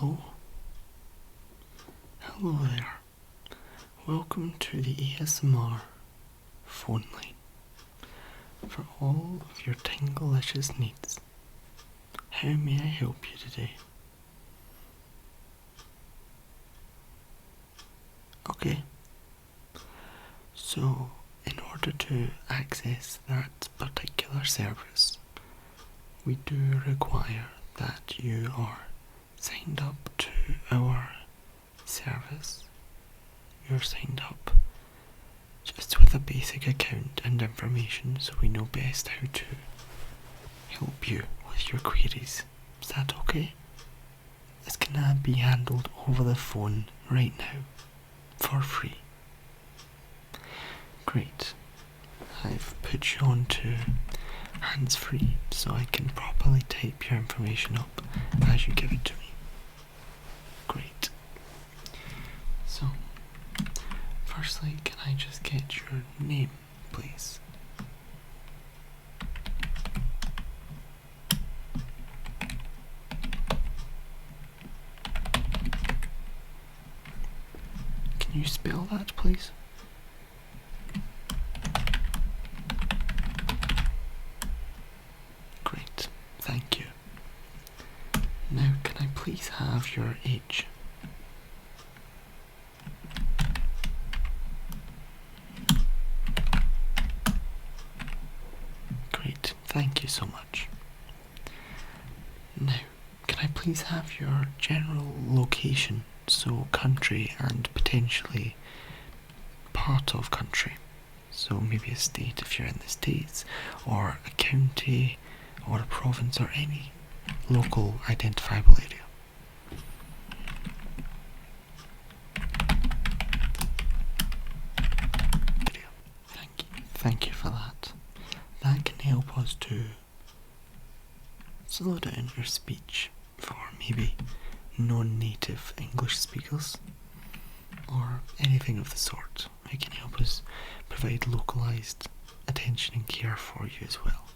Hello? Hello there. Welcome to the ASMR phone line for all of your tinglicious needs. How may I help you today? Okay. So, in order to access that particular service, we do require that you are signed up to our service. You're signed up just with a basic account and information so we know best how to help you with your queries. Is that okay? This can be handled over the phone right now for free. Great. I've put you on to hands-free so I can properly type your information up as you give it to me. Great. So, firstly, can I just get your name, please? Can you spell that, please? Great, thank you. Now, can I please have your age? Great, thank you so much. Now, can I please have your general location, so country and potentially part of country? So maybe a state if you're in the States, or a county, or a province, or any local identifiable area. Thank you for that. That can help us to slow down your speech for maybe non-native English speakers or anything of the sort. It can help us provide localised attention and care for you as well.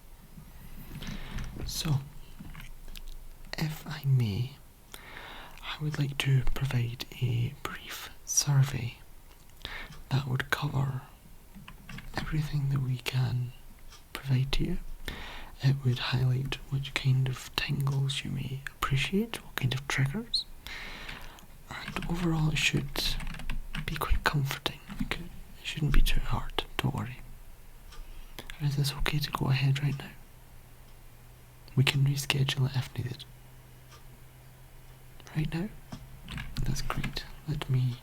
So, if I may, I would like to provide a brief survey that would cover everything that we can provide to you. It would highlight which kind of tingles you may appreciate, what kind of triggers, and overall it should be quite comforting. It shouldn't be too hard, don't worry. Is this okay to go ahead right now? We can reschedule it if needed. Right now? That's great. Let me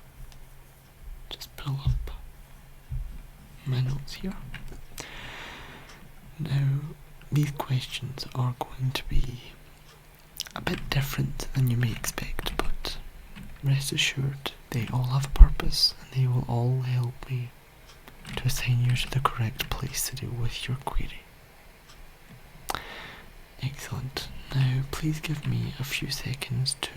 just pull up my notes here. Now, these questions are going to be a bit different than you may expect, but rest assured they all have a purpose and they will all help me to assign you to the correct place to deal with your query. Excellent. Now, please give me a few seconds to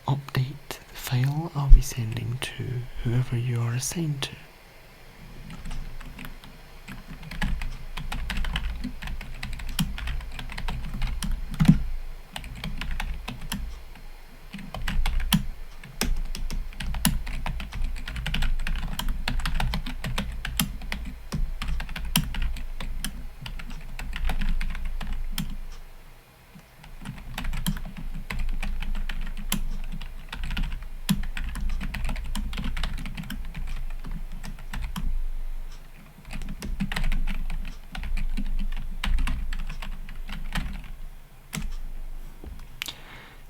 update the file I'll be sending to whoever you are assigned to.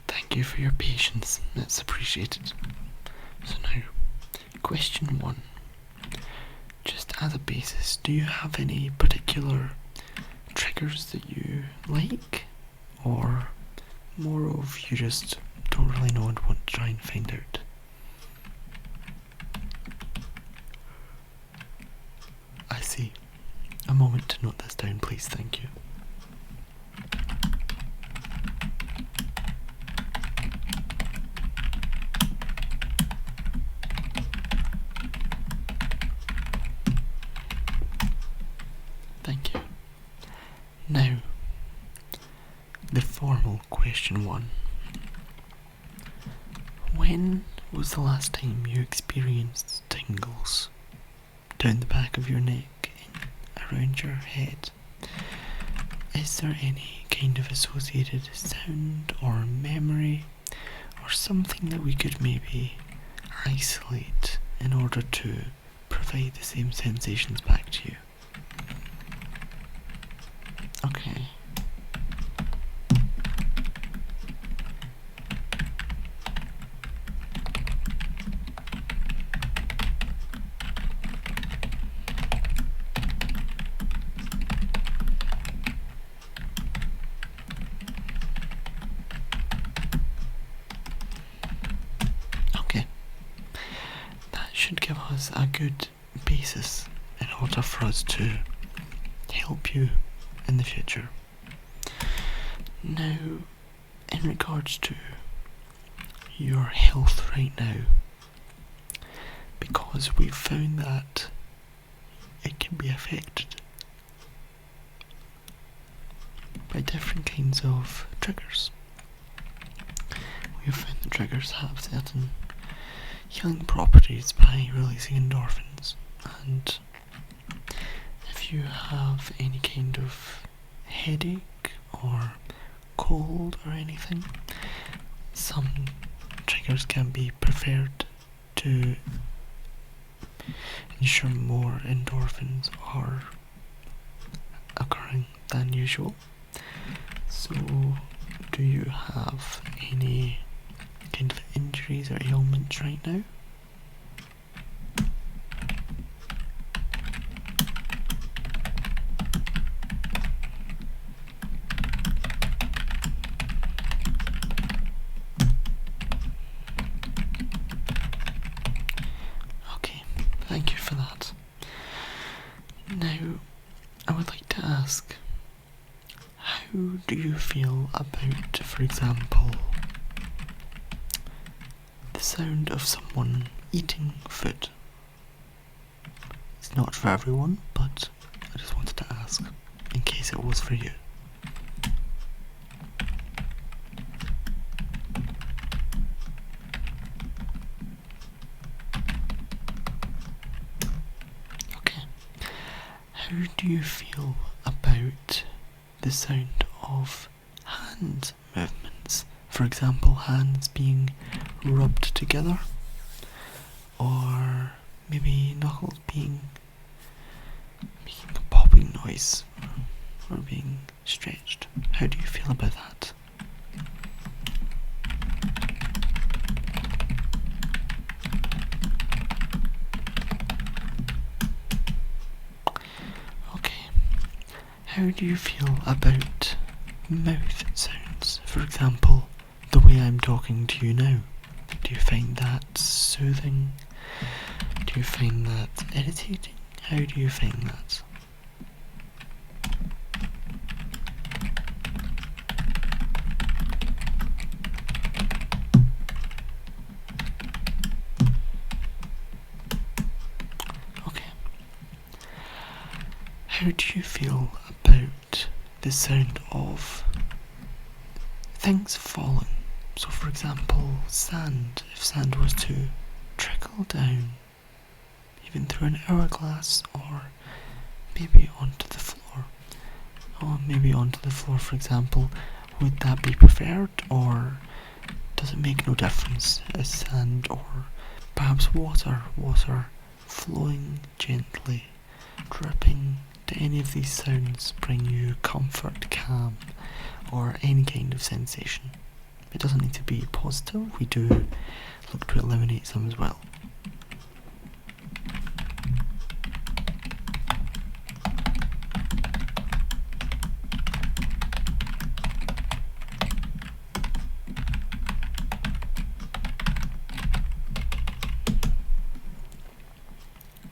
Thank you for your patience, it's appreciated. So now, question 1. Just as a basis, do you have any particular triggers that you like? Or more of you just don't really know and want to try and find out? I see. A moment to note this down, please, thank you. Thank you. Now, the formal question 1. When was the last time you experienced tingles down the back of your neck and around your head? Is there any kind of associated sound or memory or something that we could maybe isolate in order to provide the same sensations back to you? Okay. Okay. That should give us a good basis in order for us to help you in the future. Now, in regards to your health right now, because we've found that it can be affected by different kinds of triggers. We've found that triggers have certain healing properties by releasing endorphins, and if you have any kind of headache or cold or anything, some triggers can be preferred to ensure more endorphins are occurring than usual. So, do you have any kind of injuries or ailments right now? Okay, thank you for that. Now, I would like to ask, how do you feel about, for example, the sound of someone eating food? It's not for everyone, but I just wanted to ask, in case it was for you. Okay. How do you feel about the sound of hand movements? For example, hands being rubbed together, or maybe knuckles making a popping noise, or being stretched. How do you feel about that? Okay. How do you feel about mouth sounds? For example, the way I'm talking to you now. Do you find that soothing? Do you find that irritating? How do you find that? Okay. How do you feel about the sound of things falling? So, for example, sand. If sand was to trickle down, even through an hourglass, or maybe onto the floor. Or maybe onto the floor, for example, would that be preferred, or does it make no difference? Is sand or perhaps water flowing gently, dripping? Do any of these sounds bring you comfort, calm, or any kind of sensation? It doesn't need to be positive. We do look to eliminate some as well.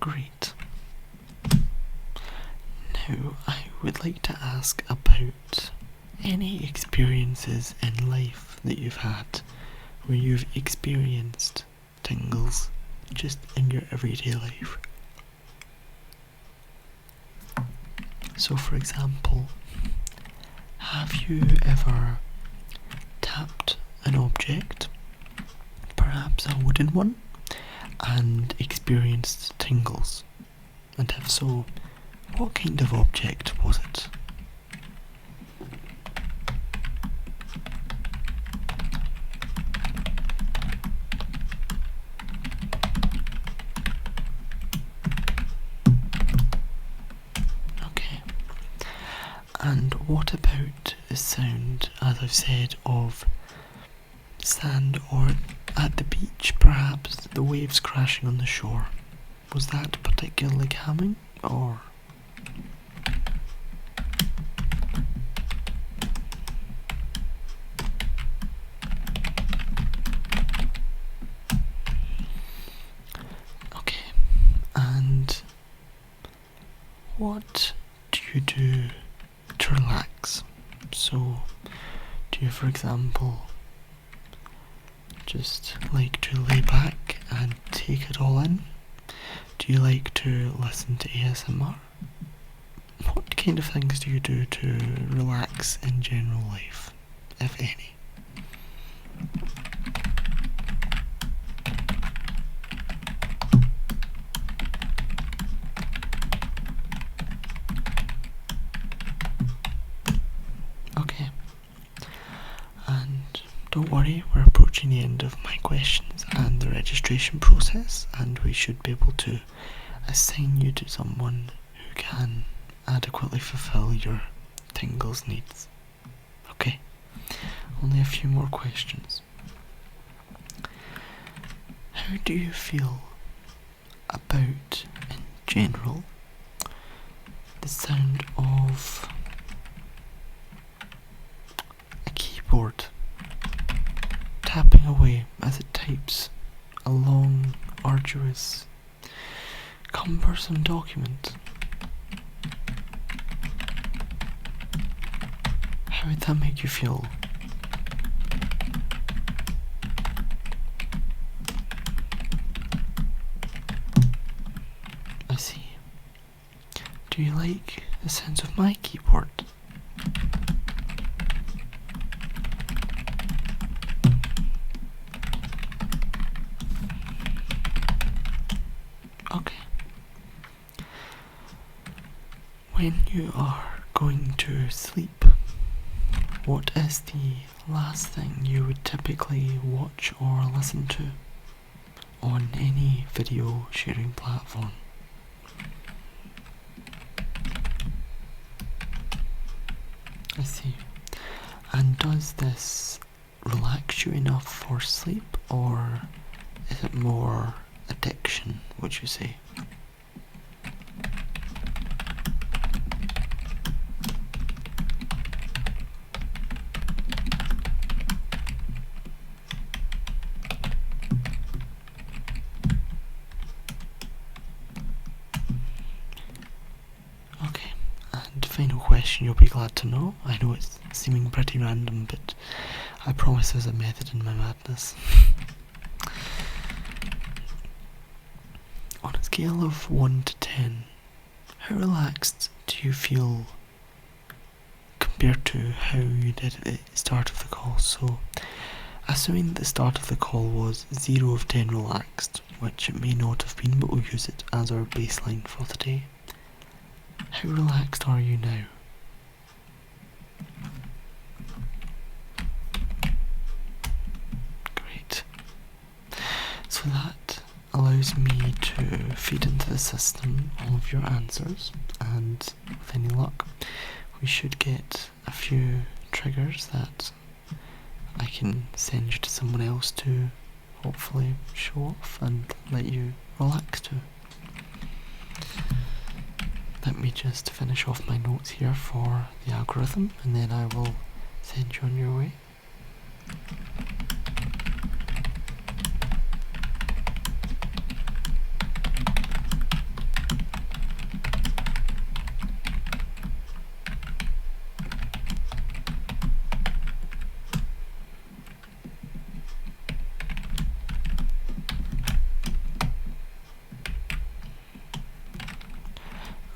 Great. Now, I would like to ask about any experiences in life that you've had where you've experienced tingles just in your everyday life. So, for example, have you ever tapped an object, perhaps in one and experienced tingles? And if so, what kind of object was it? Okay. And what about the sound, as I've said, of sand or at the beach, perhaps the waves crashing on the shore? Was that particularly calming, or? Okay, and what do you do to relax? So, do you, for example, just like to lay back and take it all in? Do you like to listen to ASMR? What kind of things do you do to relax in general life, if any? Okay. And don't worry, we're approaching the end of my questions and the registration process, and we should be able to assign you to someone who can adequately fulfill your tingles needs. Okay, only a few more questions. How do you feel about, in general, the sound of a keyboard tapping away as it types a long, arduous, cumbersome document? How would that make you feel? I see. Do you like the sounds of my keyboard? Okay. When you are going to sleep, what is the last thing you would typically watch or listen to on any video sharing platform? I see. And does this relax you enough for sleep, or is it more addiction, would you say? Okay, and final question, you'll be glad to know. I know it's seeming pretty random, but I promise there's a method in my madness. On a scale of 1 to 10, how relaxed do you feel compared to how you did at the start of the call? So, assuming that the start of the call was 0 of 10 relaxed, which it may not have been, but we'll use it as our baseline for the day. How relaxed are you now? Great. So that allows me to feed into the system all of your answers, and with any luck we should get a few triggers that I can send you to someone else to hopefully show off and let you relax to. Let me just finish off my notes here for the algorithm, and then I will send you on your way.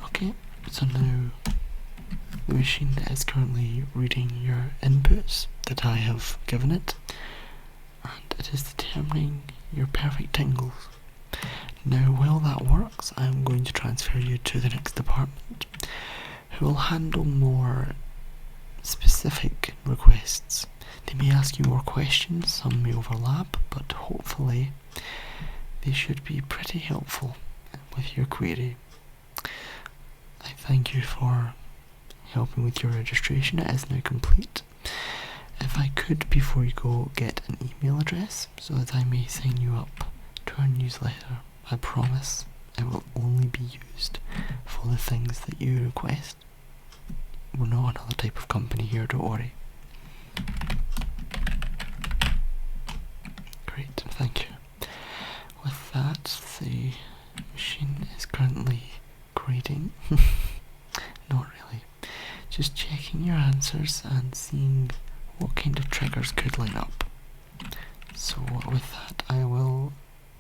Okay, so now the machine is currently reading your inputs that I have given it, and it is determining your perfect tingles. Now, while that works, I'm going to transfer you to the next department, who will handle more specific requests. They may ask you more questions, some may overlap, but hopefully they should be pretty helpful with your query. I thank you for helping with your registration. It is now complete. If I could, before you go, get an email address so that I may sign you up to our newsletter. I promise it will only be used for the things that you request. We're not another type of company here, don't worry. Great, thank you. With that, the machine is currently grading. Not really. Just checking your answers and seeing what kind of triggers could line up. So with that, I will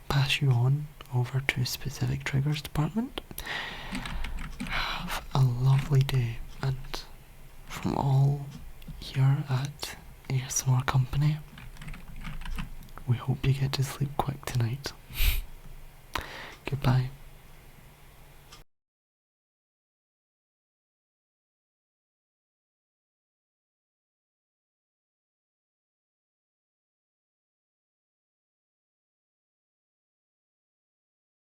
pass you on over to specific triggers department. Have a lovely day, and from all here at ASMR Company, we hope you get to sleep quick tonight. Goodbye.